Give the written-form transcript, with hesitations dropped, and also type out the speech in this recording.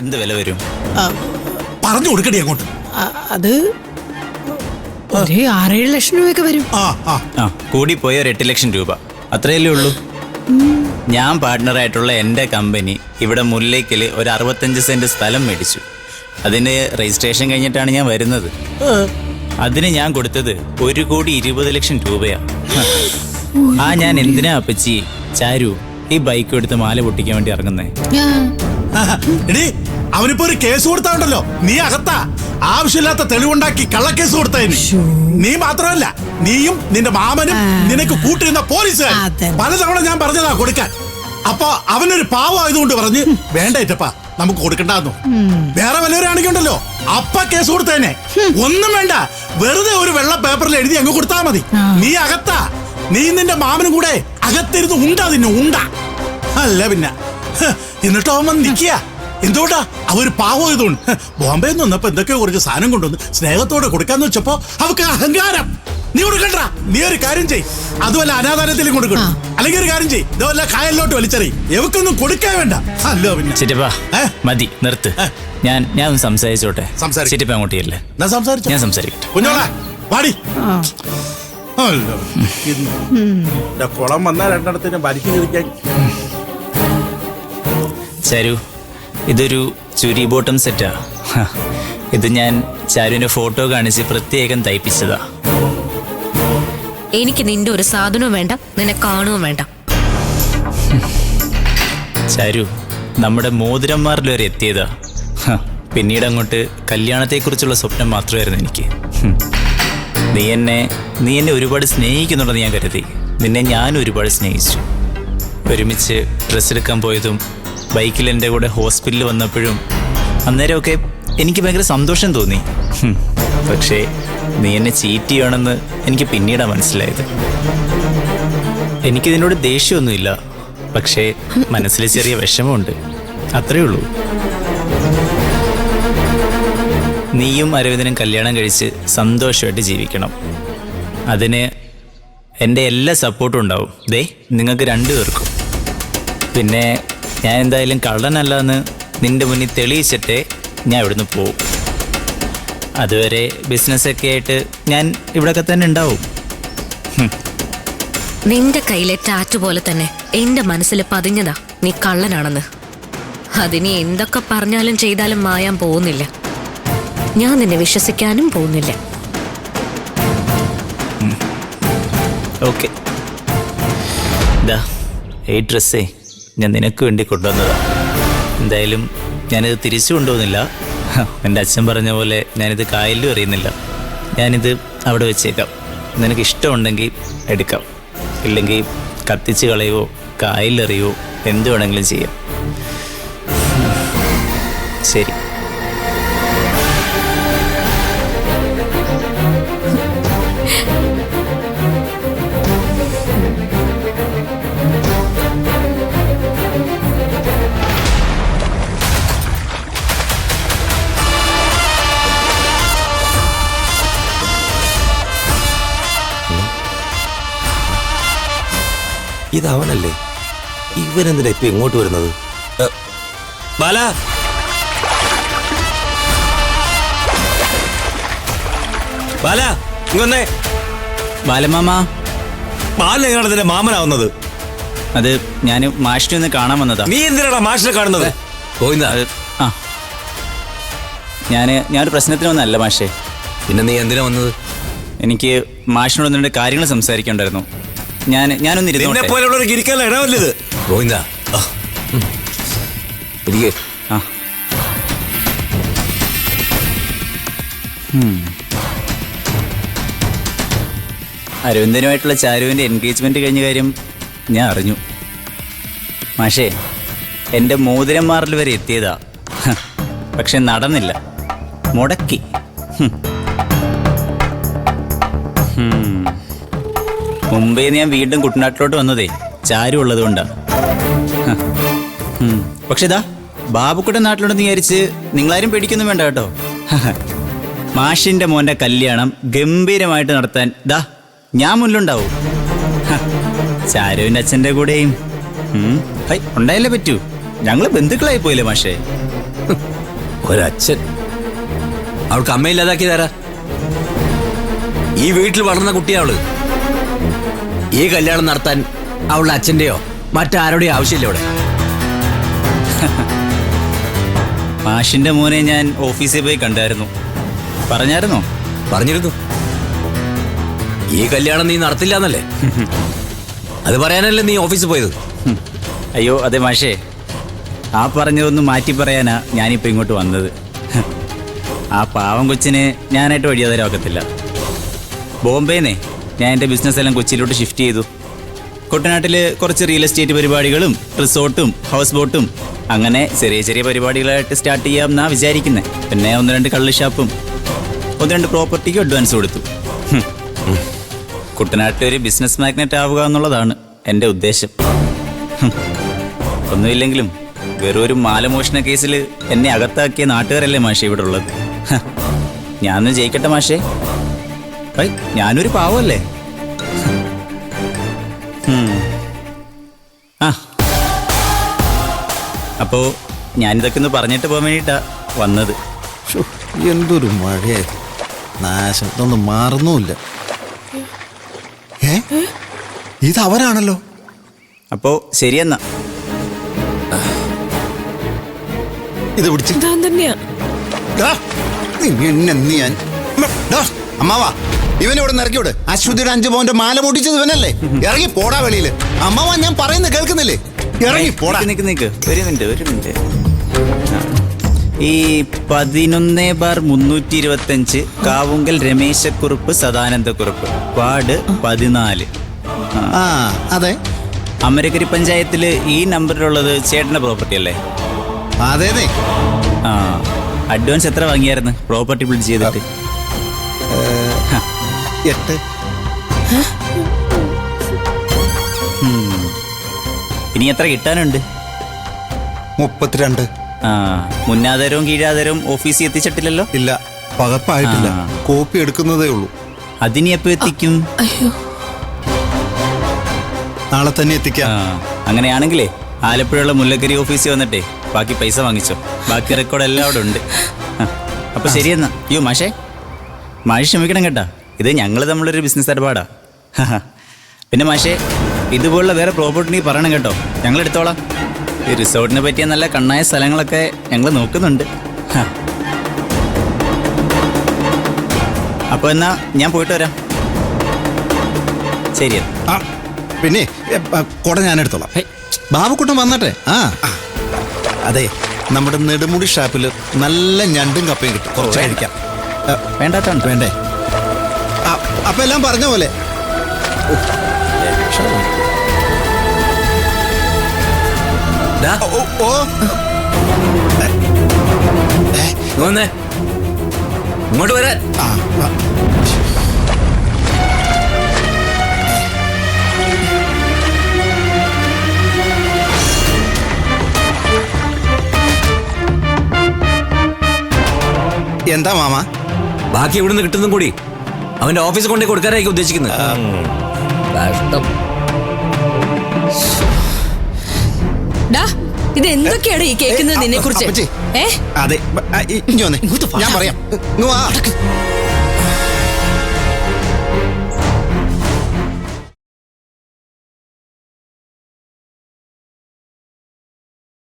എന്ത് വില വരും? പറഞ്ഞു കൊടുക്കടി അങ്ങോട്ട്. അത് ഒരു 6-7 ലക്ഷം രൂപയൊക്കെ വരും. കൂടിപ്പോയ ഒരു 8 ലക്ഷം രൂപ, അത്രയല്ലേ ഉള്ളൂ. ഞാൻ പാർട്ട്ണറായിട്ടുള്ള എൻ്റെ കമ്പനി ഇവിടെ മുല്ലയ്ക്കൽ ഒരു 65 സെന്റ് സ്ഥലം മേടിച്ചു. അതിൻ്റെ രജിസ്ട്രേഷൻ കഴിഞ്ഞിട്ടാണ് ഞാൻ വരുന്നത്. അതിന് ഞാൻ കൊടുത്തത് 1,20 ലക്ഷം രൂപയാണ്. ഞാൻ എന്തിനാ അപ്പച്ചി ചാരു ഈ ബൈക്ക് എടുത്ത് മാല പൊട്ടിക്കാൻ വേണ്ടി ഇറങ്ങുന്നേ? എടി, അവനിപ്പോ ഒരു കേസ് കൊടുത്താണ്ടല്ലോ, നീ അകത്താ. ആവശ്യമില്ലാത്ത തെളിവുണ്ടാക്കി കള്ളക്കേസ് കൊടുത്തതിന്. നീ മാത്രമല്ല, നീയും നിന്റെ മാമനും നിനക്ക് കൂട്ടിരുന്ന പോലീസുകാർ പലതവണ ഞാൻ പറഞ്ഞതാ കൊടുക്കാൻ. അപ്പൊ അവനൊരു പാവമായതുകൊണ്ട് പറഞ്ഞ് വേണ്ട ഇറ്റപ്പാ, നമുക്ക് കൊടുക്കണ്ടെന്നു. വേറെ വല്ലവരാണെങ്കിൽ ഉണ്ടല്ലോ അപ്പ കേസ് കൊടുത്തേനെ. ഒന്നും വേണ്ട, വെറുതെ ഒരു വെള്ള പേപ്പറിൽ എഴുതി അങ്ങ് കൊടുത്താ മതി. നീ അകത്താ. നീ നിന്റെ മാമനും കൂടെ അകത്തിരുന്ന് ഉണ്ടാ തിന്നു ഉണ്ടാ. അല്ല പിന്നെ എന്നിട്ടോ അവൻ നിക്കുക. എന്തുകൊണ്ടാ? അവര് പാവമായതുകൊണ്ട്. ബോംബെ നിന്ന് വന്നപ്പോ എന്തൊക്കെയോ കുറച്ച് സാധനം കൊണ്ടുവന്ന് സ്നേഹത്തോടെ കൊടുക്കാന്ന് വെച്ചപ്പോ അവർക്ക് അഹങ്കാരം. നീ കൊടുക്കണ്ട. നീ ഒരു കാര്യം ചെയ്, അതുമല്ല അനാഥാലയത്തിലും കൊടുക്കണം. അല്ലെങ്കിൽ ഒരു കാര്യം ചെയ്, ഇതുമല്ല കായലിലോട്ട് വലിച്ചെറിയും. എവക്കൊന്നും കൊടുക്കാൻ വേണ്ട. അല്ലോ പിന്നെ ചിറ്റപ്പാ മതി, നിർത്ത്. ഞാൻ ഒന്ന് സംസാരിച്ചോട്ടെ. ചിറ്റപ്പ അങ്ങോട്ടില്ലേ? ഞാൻ സംസാരിക്കട്ടെ. കുഞ്ഞോളെ വാടി. കുളം വന്നാൽ രണ്ടിടത്തിന് വലിച്ചു ചോദിക്കാൻ. ചാരു, ഇതൊരു ചുരി ബോട്ടം സെറ്റാ. ഇത് ഞാൻ ചാരുവിന്റെ ഫോട്ടോ കാണിച്ച് പ്രത്യേകം തയ്പ്പിച്ചതാ. എനിക്ക് നിന്റെ ഒരു സാധനവും വേണ്ട, നിന്നെ കാണുകയും വേണ്ട. ചാരു, നമ്മുടെ മോതിരന്മാരിൽ വരെ എത്തിയതാ. പിന്നീട് അങ്ങോട്ട് കല്യാണത്തെക്കുറിച്ചുള്ള സ്വപ്നം മാത്രമായിരുന്നു എനിക്ക്. നീ എന്നെ ഒരുപാട് സ്നേഹിക്കുന്നുണ്ടെന്ന് ഞാൻ കരുതി. നിന്നെ ഞാൻ ഒരുപാട് സ്നേഹിച്ചു. ഒരുമിച്ച് ഡ്രസ്സ് എടുക്കാൻ പോയതും ബൈക്കിൽ എൻ്റെ കൂടെ ഹോസ്പിറ്റലിൽ വന്നപ്പോഴും അന്നേരമൊക്കെ എനിക്ക് ഭയങ്കര സന്തോഷം തോന്നി. പക്ഷേ നീ എന്നെ ചീറ്റ് ചെയ്യണമെന്ന് എനിക്ക് പിന്നീടാണ് മനസ്സിലായത്. എനിക്കിതിനോട് ദേഷ്യമൊന്നുമില്ല, പക്ഷേ മനസ്സിൽ ചെറിയ വിഷമമുണ്ട്, അത്രയേ ഉള്ളൂ. നീയും അരവിന്ദനും കല്യാണം കഴിച്ച് സന്തോഷമായിട്ട് ജീവിക്കണം. അതിന് എൻ്റെ എല്ലാ സപ്പോർട്ടും ഉണ്ടാവും. ദേ, നിങ്ങൾക്ക് 2 പേർക്കും. പിന്നെ ഞാൻ എന്തായാലും കള്ളനല്ല എന്ന് നിന്റെ മുന്നിൽ തെളിയിച്ചിട്ടേ ഞാൻ ഇവിടുന്ന് പോവും. അതുവരെ ബിസിനസ്സൊക്കെ ആയിട്ട് ഞാൻ ഇവിടെയൊക്കെ തന്നെ ഉണ്ടാവും. നിന്റെ കയ്യിലെ ടാറ്റു പോലെ തന്നെ എന്റെ മനസ്സിൽ പതിഞ്ഞതാ നീ കള്ളനാണെന്ന്. അതിനി എന്തൊക്കെ പറഞ്ഞാലും ചെയ്താലും മായാൻ പോകുന്നില്ല. ഞാൻ നിന്നെ വിശ്വസിക്കാനും പോകുന്നില്ല. ഓക്കെ, ഇതാ ഈ ഡ്രസ്സേ ഞാൻ നിനക്ക് വേണ്ടി കൊണ്ടുവന്നതാ. എന്തായാലും ഞാനിത് തിരിച്ചു കൊണ്ടുപോകുന്നില്ല. എൻ്റെ അച്ഛൻ പറഞ്ഞ പോലെ ഞാനിത് കായലിലും എറിയുന്നില്ല. ഞാനിത് അവിടെ വെച്ചേക്കാം. നിനക്ക് ഇഷ്ടമുണ്ടെങ്കിൽ എടുക്കാം, ഇല്ലെങ്കിൽ കത്തിച്ച് കളയുവോ കായലിലെറിയുവോ എന്ത് വേണമെങ്കിലും ചെയ്യാം. ശരി. ഇതവനല്ലേ? ഇവനെന്തിനാ ഇപ്പൊ ഇങ്ങോട്ട് വരുന്നത്? ബാല, ബാല ഇങ്ങൊന്നേ. ബാലമാമ, ബാല എങ്ങനെയാണ് നിന്റെ മാമനാവുന്നത്? അത് ഞാൻ മാഷിനെ ഒന്ന് കാണാൻ വന്നതാ. നീ എന്തിനാടാ മാഷിനെ കാണുന്നത്? ഞാനൊരു പ്രശ്നത്തിന് വന്നല്ല മാഷേ. പിന്നെ നീ എന്തിനാ വന്നത്? എനിക്ക് മാഷിനോട് 2 കാര്യങ്ങൾ സംസാരിക്കണ്ടായിരുന്നു. ഞാനൊന്ന് നിന്നെ പോലുള്ളവർക്ക് ഇരിക്കാനുള്ള ഇടമല്ലത്. ഗോവിന്ദ, അരവിന്ദനുമായിട്ടുള്ള ചാരുവിൻ്റെ എൻഗേജ്മെന്റ് കഴിഞ്ഞ കാര്യം ഞാൻ അറിഞ്ഞു. മാഷേ, എൻ്റെ മോതിരന്മാരിൽ വരെ എത്തിയതാ. പക്ഷെ നടന്നില്ല, മുടക്കി. മുംബൈ ഞാൻ വീണ്ടും കുട്ടനാട്ടിലോട്ട് വന്നതേ ചാരു ഉള്ളത് കൊണ്ടാണ്. പക്ഷെ ഇതാ ബാബുക്കുട്ടൻ നാട്ടിലുണ്ടെന്ന് വിചാരിച്ച് നിങ്ങളാരും പേടിക്കൊന്നും വേണ്ട കേട്ടോ. മാഷിന്റെ മോന്റെ കല്യാണം ഗംഭീരമായിട്ട് നടത്താൻ ദാ ഞാൻ മുന്നിലുണ്ടാവും. ചാരുവിന്റെ അച്ഛന്റെ കൂടെയും ഉണ്ടായാലേ പറ്റൂ. ഞങ്ങള് ബന്ധുക്കളായി പോയില്ലേ മാഷേ. ഒരച്ഛൻ അവൾക്ക് അമ്മയില്ലാതാക്കിയതാരാ? ഈ വീട്ടിൽ വളർന്ന കുട്ടിയാവള്. ഈ കല്യാണം നടത്താൻ അവളുടെ അച്ഛന്റെയോ മറ്റാരുടെയോ ആവശ്യമില്ല ഇവിടെ. മാഷിന്റെ മോനെ ഞാൻ ഓഫീസിൽ പോയി കണ്ടായിരുന്നു. പറഞ്ഞായിരുന്നോ? പറഞ്ഞിരുന്നു. ഈ കല്യാണം നീ നടത്തില്ല എന്നല്ലേ? അത് പറയാനല്ലേ നീ ഓഫീസിൽ പോയത്? അയ്യോ അതെ മാഷേ, ആ പറഞ്ഞതൊന്ന് മാറ്റി പറയാനാ ഞാനിപ്പോൾ ഇങ്ങോട്ട് വന്നത്. ആ പാവം കൊച്ചിന് ഞാനായിട്ട് വഴിയാതരാക്കത്തില്ല. ബോംബെന്നേ ഞാൻ എൻ്റെ ബിസിനസ് എല്ലാം കൊച്ചിയിലോട്ട് ഷിഫ്റ്റ് ചെയ്തു. കുട്ടനാട്ടിൽ കുറച്ച് റിയൽ എസ്റ്റേറ്റ് പരിപാടികളും റിസോർട്ടും ഹൗസ് ബോട്ടും അങ്ങനെ ചെറിയ ചെറിയ പരിപാടികളായിട്ട് സ്റ്റാർട്ട് ചെയ്യാമെന്നാ വിചാരിക്കുന്നത്. പിന്നെ 1-2 കള്ള് ഷാപ്പും 1-2 പ്രോപ്പർട്ടിക്ക് അഡ്വാൻസ് കൊടുത്തു. കുട്ടനാട്ടിൽ ഒരു ബിസിനസ് മാഗ്നറ്റ് ആവുക എന്നുള്ളതാണ് എൻ്റെ ഉദ്ദേശം. ഒന്നുമില്ലെങ്കിലും വെറും ഒരു മാലമോഷണ കേസിൽ എന്നെ അകത്താക്കിയ നാട്ടുകാരല്ലേ മാഷെ ഇവിടെ ഉള്ളത്. ഞാനൊന്ന് ജയിക്കട്ടെ മാഷേ. ഞാനൊരു പാവമല്ലേ? ആ അപ്പോ ഞാനിതൊക്കെ ഒന്ന് പറഞ്ഞിട്ട് പോകാൻ വേണ്ടിയിട്ടാ വന്നത്. ശ്ശോ, എന്തൊരു മഴയെ നാശം, ഇതൊന്നും മാറുന്നുമില്ല. ഇത് അവരാണല്ലോ. അപ്പോ ശരിയെന്നാ. ഇത് പിടിച്ച് താൻ തന്നെയാ. ദാ, നീ ഞാൻ ദാ, അമ്മാവാ ഇവനെ ഇവിടെ ഇറക്കി വിട്. അശ്വതിയുടെ 5 പവന്റെ മാല പൊട്ടിച്ചത് ഇവനല്ലേ? ഇറങ്ങി പോടാ വെളിയില്. അമ്മാവാ ഞാൻ പറയുന്നത് കേൾക്കുന്നില്ലേ? ഇറങ്ങി പോടാ. നിക്ക് ഒരു മിനിറ്റ്. ഈ 11/325 കാവുങ്കൽ രമേശക്കുറുപ്പ് സദാനന്ദക്കുറുപ്പ്, വാർഡ് 14. ആ അതെ അമരക്കരി പഞ്ചായത്തില് ഈ നമ്പറിലുള്ളത് ചേട്ടന്റെ പ്രോപ്പർട്ടി അല്ലേ? അതെ. ആ അഡ്വാൻസ് എത്ര വാങ്ങിയായിരുന്നു പ്രോപ്പർട്ടി ബിൽഡ് ചെയ്തിട്ട്? 8. ഇനി എത്ര കിട്ടാനുണ്ട്? 32. ആ മുന്നാധാരവും കീഴാധാരവും ഓഫീസിൽ എത്തിച്ചിട്ടില്ലല്ലോ? ഇല്ല, പകർപ്പായിട്ടില്ല. ആ. കോപ്പി എടുക്കുന്നതേ ഉള്ളൂ. അതിനി എപ്പോ എത്തിക്കും? അയ്യോ, നാളെ തന്നെ ആ എത്തിക്കാം. അങ്ങനെയാണെങ്കിലേ ആലപ്പുഴയുള്ള മുല്ലക്കരി ഓഫീസിൽ വന്നിട്ടേ ബാക്കി പൈസ വാങ്ങിച്ചോ. ബാക്കി റെക്കോർഡ് എല്ലാം അവിടെ ഉണ്ട്. അപ്പൊ ശരിയെന്നാ. അയ്യോ മാഷേ, മാഷ് ക്ഷമിക്കണം കേട്ടാ, ഇത് ഞങ്ങൾ തമ്മിലൊരു ബിസിനസ് ഇടപാടാ. പിന്നെ മാഷേ, ഇതുപോലുള്ള വേറെ പ്രോപ്പർട്ടി പറയണം കേട്ടോ, ഞങ്ങൾ എടുത്തോളാം. ഈ റിസോർട്ടിനെ പറ്റിയ നല്ല കണ്ണായ സ്ഥലങ്ങളൊക്കെ ഞങ്ങൾ നോക്കുന്നുണ്ട്. അപ്പൊ എന്നാ ഞാൻ പോയിട്ട് വരാം. ശരി. ആ, പിന്നെ കൊട ഞാൻ എടുത്തോളാം. ബാബുക്കുട്ടൻ വന്നട്ടെ. അതെ, നമ്മുടെ നെടുമുടി ഷാപ്പിൽ നല്ല ഞണ്ടും കപ്പയും കിട്ടും. കുറച്ച് കഴിക്കാം. വേണ്ടാത്തോണ്ട് വേണ്ടേ? അപ്പൊ എല്ലാം പറഞ്ഞ പോലെ. ദാ, ഓ ഇങ്ങ് വന്നേ. ഇങ്ങോട്ട് വരാൻ. ആ, ആ. എന്താ മാമ? ബാക്കി ഇവിടുന്ന് കിട്ടുന്നതും കൂടി അവന്റെ ഓഫീസിൽ കൊണ്ടേ കൊടുക്കാനായിരിക്കും ഉദ്ദേശിക്കുന്നത്. കഷ്ടം. ഡാ, ഇത് എന്തൊക്കെയാണ് ഈ കേൾക്കുന്നത് നിന്നെ കുറിച്ച്? അപ്പച്ചി, അതെ, ഇനി വന്നേ, ഞാൻ പറയാം. ഇങ്ങ് വാ.